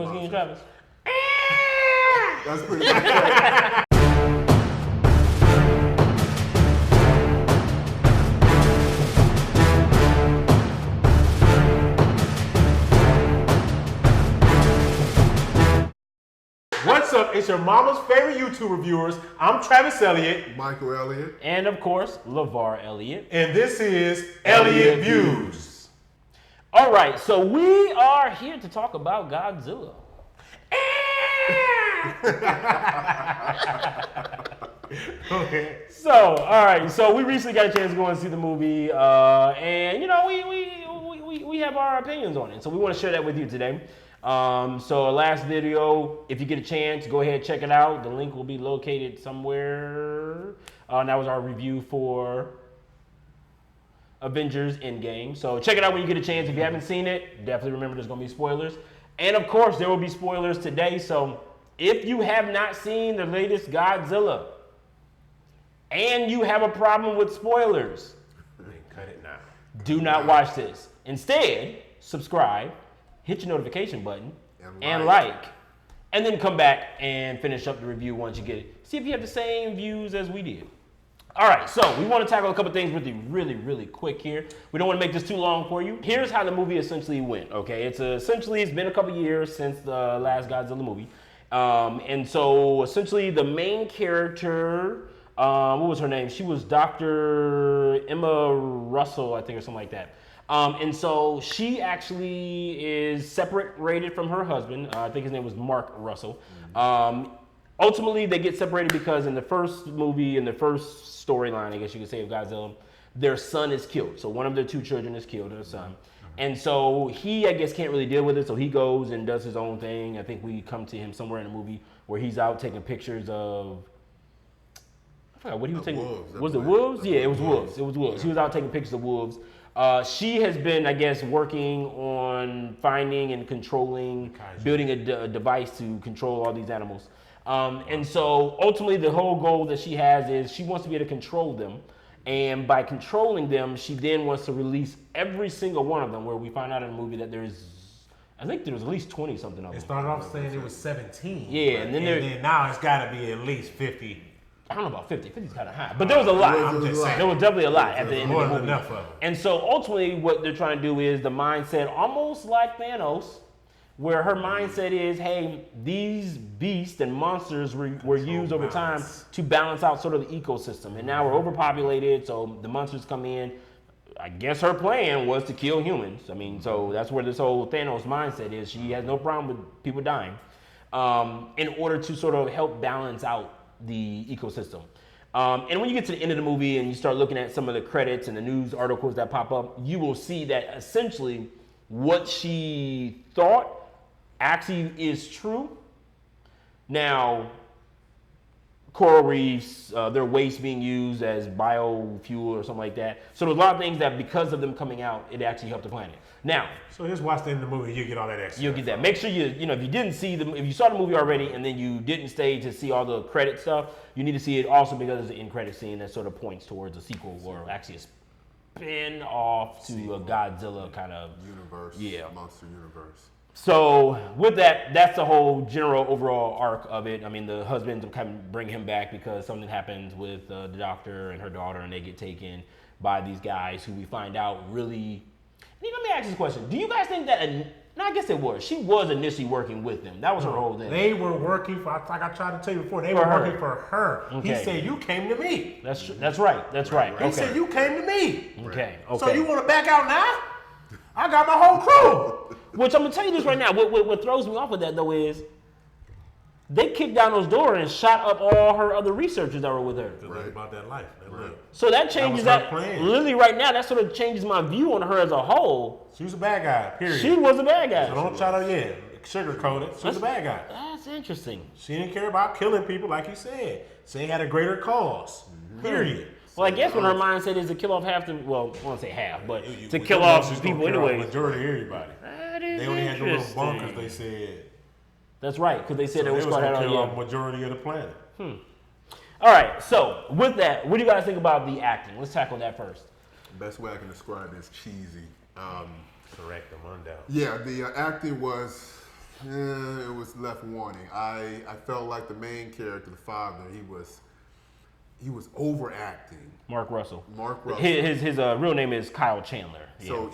Travis. That's pretty much. What's up? It's your mama's favorite YouTube reviewers. I'm Travis Elliott. Michael Elliott. And of course, Lavar Elliott. And this is Elliott Views. All right, so we are here to talk about Godzilla. Okay. So, all right, so we recently got a chance to go and see the movie, and you know, we have our opinions on it, so we want to share that with you today. So last video, if you get a chance, go ahead and check it out. The link will be located somewhere. And that was our review for Avengers Endgame. So check it out when you get a chance. If you haven't seen it, definitely remember there's going to be spoilers. And of course, there will be spoilers today. So if you have not seen the latest Godzilla and you have a problem with spoilers, Cut it now. do not watch this. Instead, subscribe, hit your notification button, and like. And then come back and finish up the review once you get it. See if you have the same views as we did. All right, so we want to tackle a couple things with you really quick here. We don't want to make this too long for you. Here's how the movie essentially went, okay? It's been a couple years since the last Godzilla movie. And so essentially the main character, what was her name? She was Dr. Emma Russell, I think, or something like that. And so she actually is separated from her husband. I think his name was Mark Russell. Ultimately, they get separated because in the first movie, in the first storyline, I guess you could say, of Godzilla, their son is killed. So one of their two children is killed, their son. And so he, I guess, can't really deal with it. So he goes and does his own thing. I think we come to him somewhere in the movie where he's out taking pictures of, I forgot what he was taking. Wolves. Was it wolves? Yeah, it was wolves. It was wolves. He was out taking pictures of wolves. She has been, I guess, working on finding and controlling, building a device to control all these animals. And so ultimately the whole goal that she has is she wants to be able to control them. And by controlling them, she then wants to release every single one of them, where we find out in the movie that I think there was at least 20 something of them. It started off saying it was 17. Yeah, and then now it's got to be at least 50. I don't know about 50. 50's kind of high. But there was a lot. I'm just saying. There was definitely a lot at the end of the movie. Enough of them. And so ultimately what they're trying to do is the mindset, almost like Thanos, where her mindset is, hey, these beasts and monsters were used over time to balance out sort of the ecosystem. And now we're overpopulated, so the monsters come in. I guess her plan was to kill humans. I mean, so that's where this whole Thanos mindset is. She has no problem with people dying in order to sort of help balance out the ecosystem. And when you get to the end of the movie and you start looking at some of the credits and the news articles that pop up, you will see that essentially what she thought actually is true. Now, coral reefs, their waste being used as biofuel or something like that. So there's a lot of things that because of them coming out, it actually helped the planet. Now, so just watch the end of the movie, you get all that extra. You'll get that. Make sure if you didn't see if you saw the movie already and then you didn't stay to see all the credit stuff, you need to see it also because there's an end credit scene that sort of points towards a sequel or actually a spin off to a Godzilla kind of universe. Yeah. Monster universe. So with that, that's the whole general overall arc of it. I mean, the husband kind of bring him back because something happens with the doctor and her daughter, and they get taken by these guys who we find out really. Let me ask this question: do you guys think that? No, I guess it was. She was initially working with them. That was her whole thing. They were working for. Like I tried to tell you before, they were working for her. Okay. He said, "You came to me." That's right. That's right. He said, "You came to me." Okay. So you want to back out now? I got my whole crew. Which I'm gonna tell you this right now. What throws me off with that though is they kicked down those doors and shot up all her other researchers that were with her. Right. About that life. So that changes that. Literally right now, that sort of changes my view on her as a whole. She was a bad guy. Period. She was a bad guy. So don't try to sugarcoat it. She was a bad guy. That's interesting. She didn't care about killing people like you said. She had a greater cause. Period. Well, I guess when her mindset is to kill off half the, well, I won't say half, but to kill off people anyway. Majority of everybody. That is they only had the little bunkers, they said. That's right, because they said they was going to kill off majority of the planet. All right, so with that, what do you guys think about the acting? Let's tackle that first. Best way I can describe it is cheesy. Correct them, undoubtedly. Yeah, the acting was Yeah, it was left wanting. I felt like the main character, the father, he was overacting. Mark Russell. Mark Russell. His real name is Kyle Chandler. So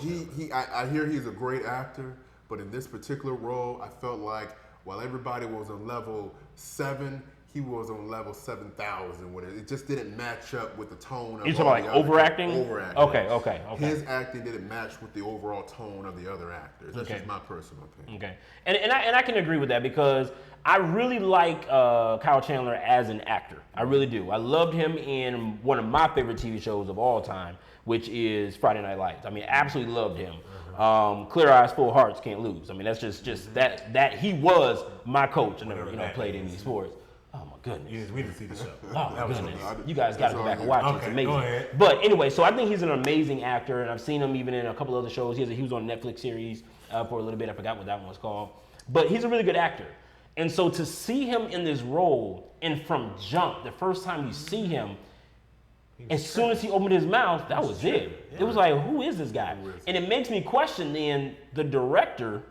I hear he's a great actor, but in this particular role, I felt like while everybody was on level 7, he was on level 7,000. It just didn't match up with the tone of You talking about like overacting? Overacting. Okay. His acting didn't match with the overall tone of the other actors. That's just my personal opinion. Okay. And I can agree with that because I really like Kyle Chandler as an actor. I really do. I loved him in one of my favorite TV shows of all time, which is Friday Night Lights. I mean, absolutely loved him. Clear eyes, full hearts, can't lose. I mean, that's just that he was my coach. I never played any sports. Oh my goodness. Yes, we didn't see the show. Oh my goodness. You guys got to go back and watch it. It's amazing. Go ahead. But anyway, so I think he's an amazing actor, and I've seen him even in a couple other shows. He was on a Netflix series for a little bit. I forgot what that one was called. But he's a really good actor. And so to see him in this role, and from jump, the first time you see him, as soon as he opened his mouth, that was it. Yeah. It was like, who is this guy? And it makes me question then the director,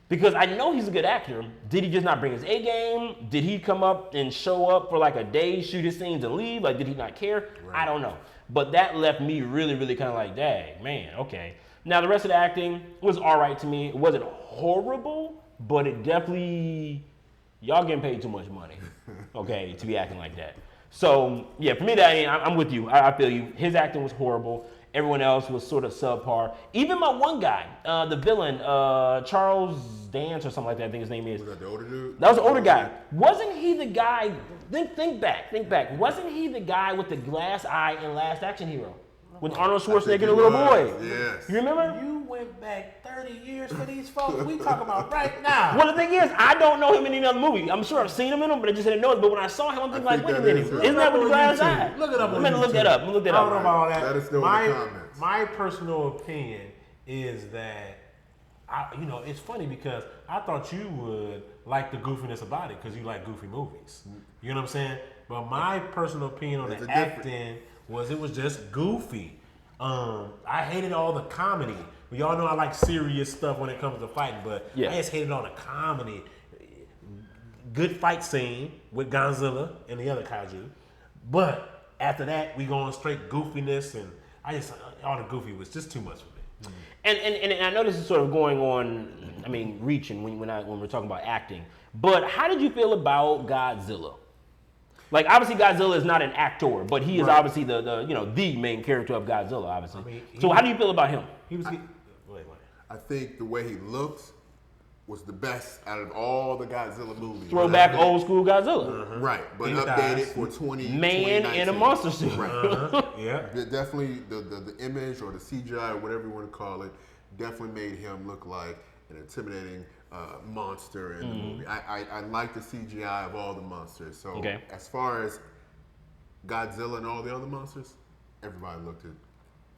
because I know he's a good actor. Did he just not bring his A game? Did he come up and show up for like a day, shoot his scenes and leave? Like, did he not care? Right. I don't know. But that left me really, really kind of like, dang, man, okay. Now, the rest of the acting was all right to me. It wasn't horrible, but it definitely, y'all getting paid too much money, okay, to be acting like that. So, yeah, for me, I'm with you. I feel you. His acting was horrible. Everyone else was sort of subpar. Even my one guy, the villain, Charles Dance or something like that, I think his name is. Was that the older dude? That was the older guy. Wasn't he the guy, think back. Wasn't he the guy with the glass eye in Last Action Hero? With Arnold Schwarzenegger and a little boy. Yes. You remember? You went back 30 years for these folks we talking about right now. Well, the thing is, I don't know him in any other movie. I'm sure I've seen him in them, but I just didn't know it. But when I saw him, I'm thinking like, wait a minute. Isn't that with the glass eye? Look it up on I'm going to look that up. I'm going to look that up. I don't know about all that. Let us know in the comments. My personal opinion is that, it's funny because I thought you would like the goofiness about it because you like goofy movies. You know what I'm saying? But my personal opinion on the acting was it was just goofy. I hated all the comedy. Well, y'all know I like serious stuff when it comes to fighting, but I just hated all the comedy. Good fight scene with Godzilla and the other kaiju, but after that we going straight goofiness, and all the goofy was just too much for me. And I know this is sort of going on, reaching when we're talking about acting. But how did you feel about Godzilla? Like, obviously Godzilla is not an actor, but he is obviously the main character of Godzilla, obviously. So how do you feel about him? I think the way he looks was the best out of all the Godzilla movies. Throwback old school Godzilla. Right, but updated for 2019. Man in a monster suit. Right. Yeah. Definitely the image or the CGI or whatever you want to call it definitely made him look like an intimidating monster in the movie. I like the CGI of all the monsters. So as far as Godzilla and all the other monsters, everybody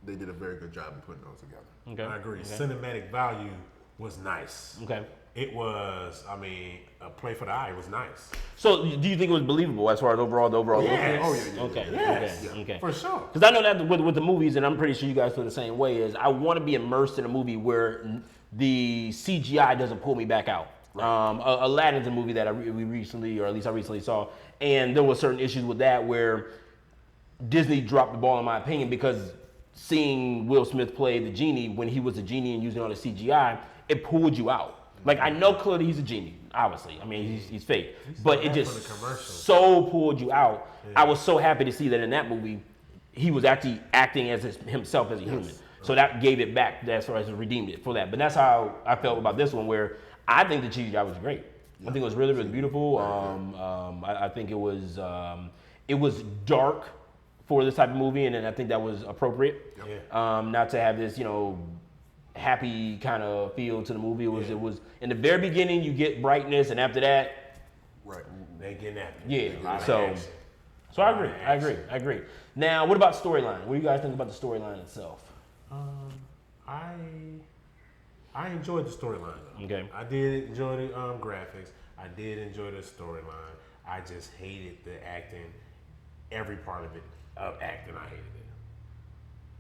they did a very good job in putting those together. Okay. I agree. Okay. Cinematic value was nice. Okay. It was, a play for the eye. It was nice. So do you think it was believable as far as the overall yes. Oh, yeah. Okay. Yes. Okay. For sure. Because I know that with the movies, and I'm pretty sure you guys feel the same way, is I want to be immersed in a movie where the CGI doesn't pull me back out. Right. Aladdin's a movie that we recently, or at least I recently saw, and there were certain issues with that where Disney dropped the ball in my opinion, because seeing Will Smith play the genie when he was a genie and using all the CGI, it pulled you out. Like, I know clearly he's a genie, obviously. He's fake. But it just so pulled you out. Yeah. I was so happy to see that in that movie, he was actually acting as himself as a human. So that gave it back as far as redeemed it for that. But that's how I felt about this one, where I think the CGI was great. I think it was really, really beautiful. I think it was dark for this type of movie, and I think that was appropriate. Yeah. Not to have this, happy kind of feel to the movie. It was in the very beginning you get brightness, and after that, they getting after it. Yeah. So I agree. Now, what about storyline? What do you guys think about the storyline itself? I enjoyed the storyline. Okay. I did enjoy the graphics. I did enjoy the storyline. I just hated the acting. Every part of acting, I hated it.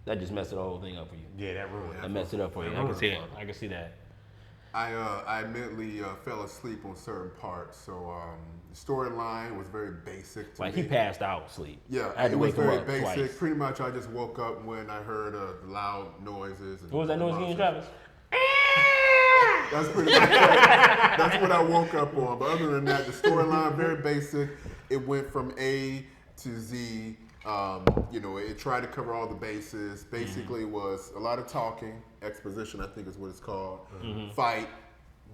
That just messed the whole thing up for you. Yeah, that ruined it. That messed it up for you. I can see that. I admittedly fell asleep on certain parts, so the storyline was very basic to Like me. he passed out sleep. Yeah, I had to it was wake him very up basic. twice. Pretty much, I just woke up when I heard loud noises. And What was that noise again, Travis? That's pretty much that's what I woke up on. But other than that, the storyline very basic. It went from A to Z. It tried to cover all the bases. Basically, was a lot of talking, exposition, I think is what it's called. Fight,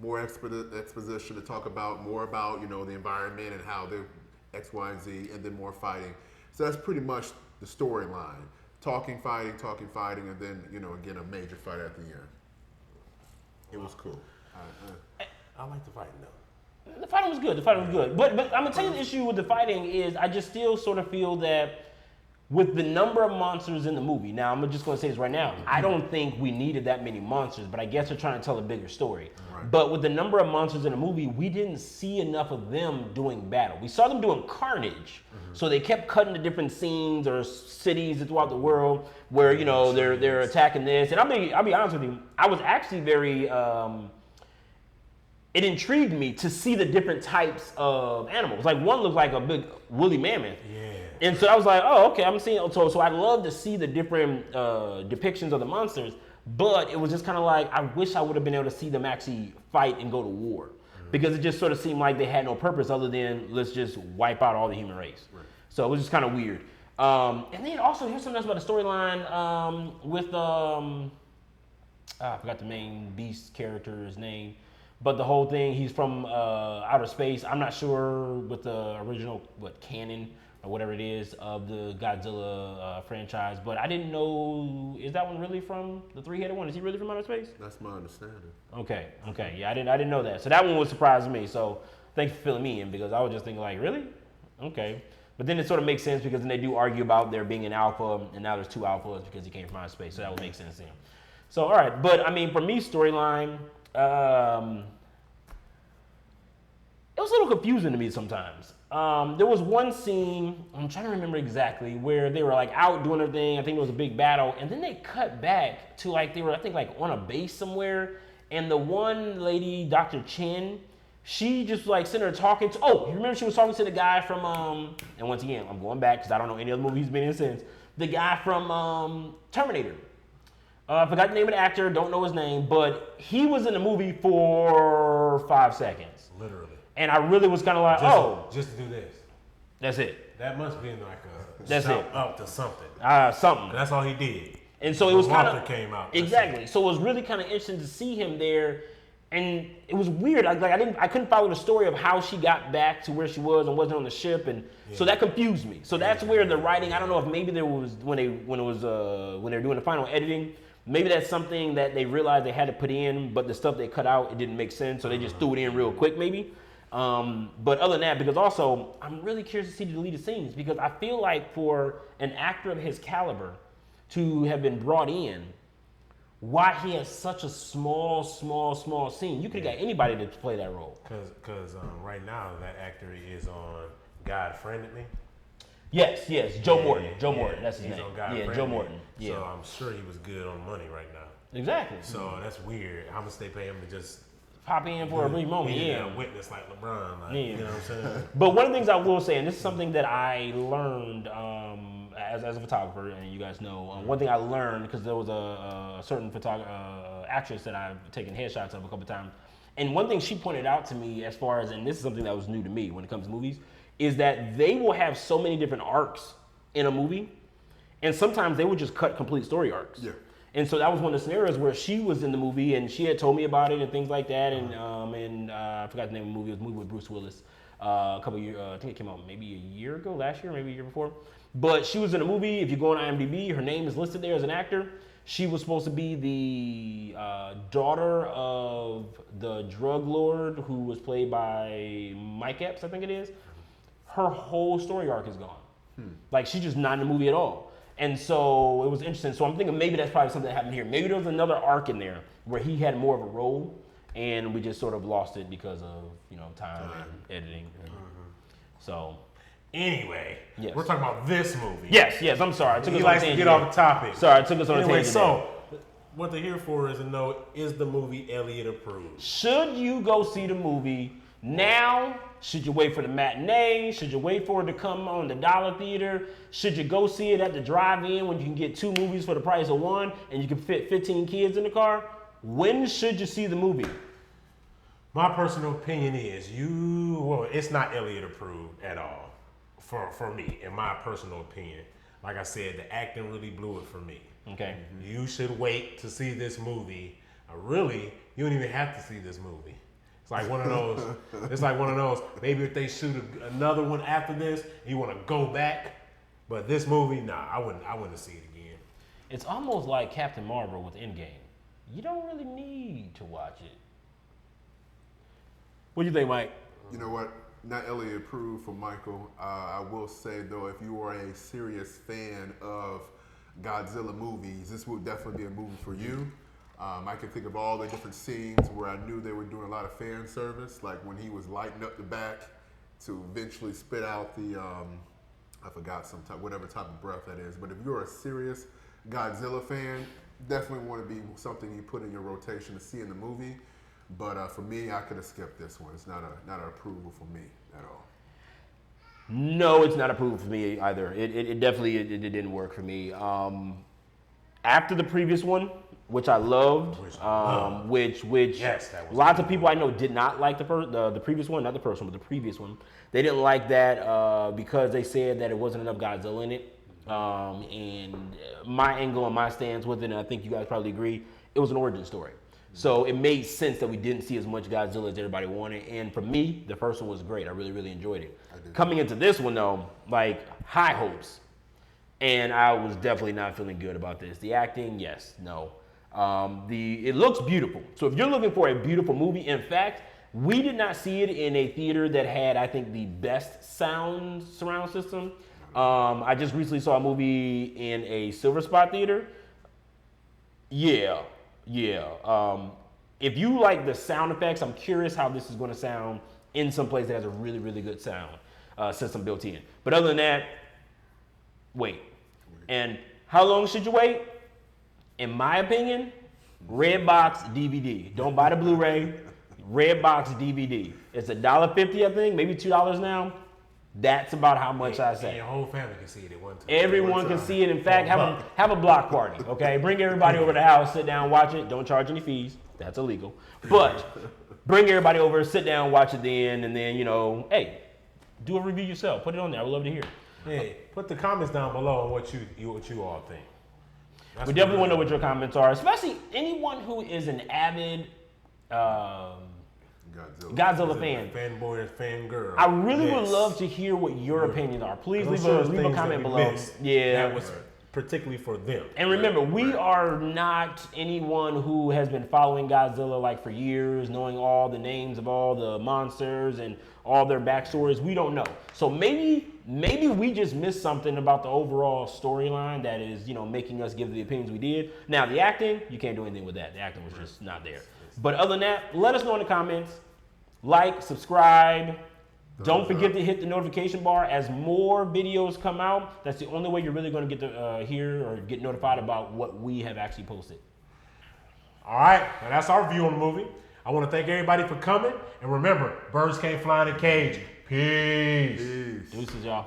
more exposition to talk about more about the environment and how they're X, Y, and Z, and then more fighting. So that's pretty much the storyline. Talking, fighting, and then again a major fight at the end. It was cool. I like the fighting though. The fighting was good. But I'm gonna tell you the issue with the fighting is I just still sort of feel that with the number of monsters in the movie. Now I'm just gonna say this right now. I don't think we needed that many monsters, but I guess they're trying to tell a bigger story. Right. But with the number of monsters in the movie, we didn't see enough of them doing battle. We saw them doing carnage. So they kept cutting to different scenes or cities throughout the world where they're attacking this. And I'll be honest with you, I was actually very it intrigued me to see the different types of animals. Like one looked like a big woolly mammoth. Yeah. And so I was like, oh, okay, I'm seeing. So I love to see the different depictions of the monsters, but it was just kind of like I wish I would have been able to see them actually fight and go to war, because it just sort of seemed like they had no purpose other than let's just wipe out all the human race. Right. So it was just kind of weird. And then also here's something else about the storyline with I forgot the main beast character's name. But the whole thing, he's from outer space. I'm not sure with the original canon or whatever it is of the Godzilla franchise. But I didn't know, is that one really from the three-headed one? Is he really from outer space? That's my understanding. Okay. Yeah, I didn't know that. So that one was surprising me. So thanks for filling me in, because I was just thinking like, really? Okay. But then it sort of makes sense because then they do argue about there being an alpha, and now there's two alphas because he came from outer space. So that would make sense to him. So all right, but I mean, for me, storyline. It was a little confusing to me sometimes. There was one scene, I'm trying to remember exactly, where they were like out doing their thing. I think it was a big battle. And then they cut back to like, they were, I think, like on a base somewhere. And the one lady, Dr. Chen, she just like sitting there talking to, you remember she was talking to the guy from, and once again, I'm going back because I don't know any other movie he's been in since. The guy from Terminator. I forgot the name of the actor, don't know his name, but he was in the movie for 5 seconds. Literally. And I really was kind of like, just to do this. That's it. That must be like a That's shout it. up to something. Something. That's all he did. And so it was kind of came out. Exactly. So it was really kind of interesting to see him there, and it was weird. I couldn't follow the story of how she got back to where she was and wasn't on the ship, and so that confused me. So that's where the writing. I don't know if maybe there was when they were doing the final editing. Maybe that's something that they realized they had to put in, but the stuff they cut out, it didn't make sense, so they just threw it in real quick, maybe. But other than that, because also, I'm really curious to see the deleted scenes, because I feel like for an actor of his caliber to have been brought in, why he has such a small scene. You could have got anybody to play that role. Because right now, that actor is on God Friended Me. Yes, Joe Morton. Joe Morton, that's his he's name. On God Joe Friended Me. Morton. Yeah. So I'm sure he was good on money right now. Exactly. So that's weird. How much they pay him to just pop in for a brief moment, a witness like LeBron, you know what I'm saying? But one of the things I will say, and this is something that I learned as a photographer, and you guys know, one thing I learned, because there was a certain actress that I've taken headshots of a couple times, and one thing she pointed out to me as far as, and this is something that was new to me when it comes to movies, is that they will have so many different arcs in a movie, and sometimes they would just cut complete story arcs. Yeah. And so that was one of the scenarios where she was in the movie and she had told me about it and things like that. And I forgot the name of the movie. It was a movie with Bruce Willis a couple years. I think it came out maybe a year ago, last year, maybe a year before. But she was in a movie. If you go on IMDb, her name is listed there as an actor. She was supposed to be the daughter of the drug lord who was played by Mike Epps, I think it is. Her whole story arc is gone. Like, she's just not in the movie at all. And so it was interesting. So I'm thinking maybe that's probably something that happened here. Maybe there was another arc in there where he had more of a role, and we just sort of lost it because of time and editing. So anyway, yes. We're talking about this movie. Yes. I'm sorry. I took he us likes on a to tangent. get off the topic. Sorry, I took us on a tangent. So what they're here for is to know, is the movie Elliot approved? Should you go see the movie now? Should you wait for the matinee? Should you wait for it to come on the dollar theater? Should you go see it at the drive-in when you can get 2 movies for the price of 1 and you can fit 15 kids in the car? When should you see the movie? My personal opinion is it's not Elliot approved at all for me, in my personal opinion. Like I said, the acting really blew it for me. Okay. You should wait to see this movie. Really, you don't even have to see this movie. It's like one of those. Maybe if they shoot another one after this, you want to go back. But this movie, nah, I wouldn't see it again. It's almost like Captain Marvel with Endgame. You don't really need to watch it. What do you think, Mike? You know what? Not Elliot approved for Michael. I will say though, if you are a serious fan of Godzilla movies, this will definitely be a movie for you. I can think of all the different scenes where I knew they were doing a lot of fan service, like when he was lighting up the back to eventually spit out the, I forgot whatever type of breath that is. But if you're a serious Godzilla fan, definitely want to be something you put in your rotation to see in the movie. But for me, I could have skipped this one. It's not an approval for me at all. No, it's not approval for me either. It definitely didn't work for me. After the previous one, which I loved, which yes, that was lots of people I know did not like the previous one, not the first one, but the previous one. They didn't like that because they said that it wasn't enough Godzilla in it. And my angle and my stance with it, and I think you guys probably agree, it was an origin story. So it made sense that we didn't see as much Godzilla as everybody wanted. And for me, the first one was great. I really, really enjoyed it. Coming into this one though, like high hopes. And I was definitely not feeling good about this. The acting, yes, no. It looks beautiful. So if you're looking for a beautiful movie, in fact, we did not see it in a theater that had, I think, the best surround system. I just recently saw a movie in a Silver Spot theater. Yeah. If you like the sound effects, I'm curious how this is going to sound in some place that has a really, really good sound system built in. But other than that, wait. And how long should you wait? In my opinion, Redbox DVD. Don't buy the Blu-ray. Redbox DVD. It's $1.50, I think, maybe $2 now. That's about how much I say. And your whole family can see it at one time. Everyone can see it. In fact, have a block party, okay? Bring everybody over to the house, sit down, watch it. Don't charge any fees. That's illegal. But bring everybody over, sit down, watch it then, and then, hey, do a review yourself. Put it on there. I would love to hear it. Hey, put the comments down below on what you all think. We definitely want to know what your comments are, especially anyone who is an avid Godzilla fan. Fanboy and fangirl. I really would love to hear what your opinions are. Please leave a comment below. Yeah. That was particularly for them. And remember, we are not anyone who has been following Godzilla like for years, knowing all the names of all the monsters and all their backstories. We don't know. So maybe we just missed something about the overall storyline that is, making us give the opinions we did. Now, the acting, you can't do anything with that. The acting was just not there. But other than that, let us know in the comments. Like, subscribe. Don't forget to hit the notification bar as more videos come out. That's the only way you're really going to get to hear or get notified about what we have actually posted. All right, now that's our view on the movie. I want to thank everybody for coming. And remember, birds can't fly in a cage. Peace. Deuces, y'all.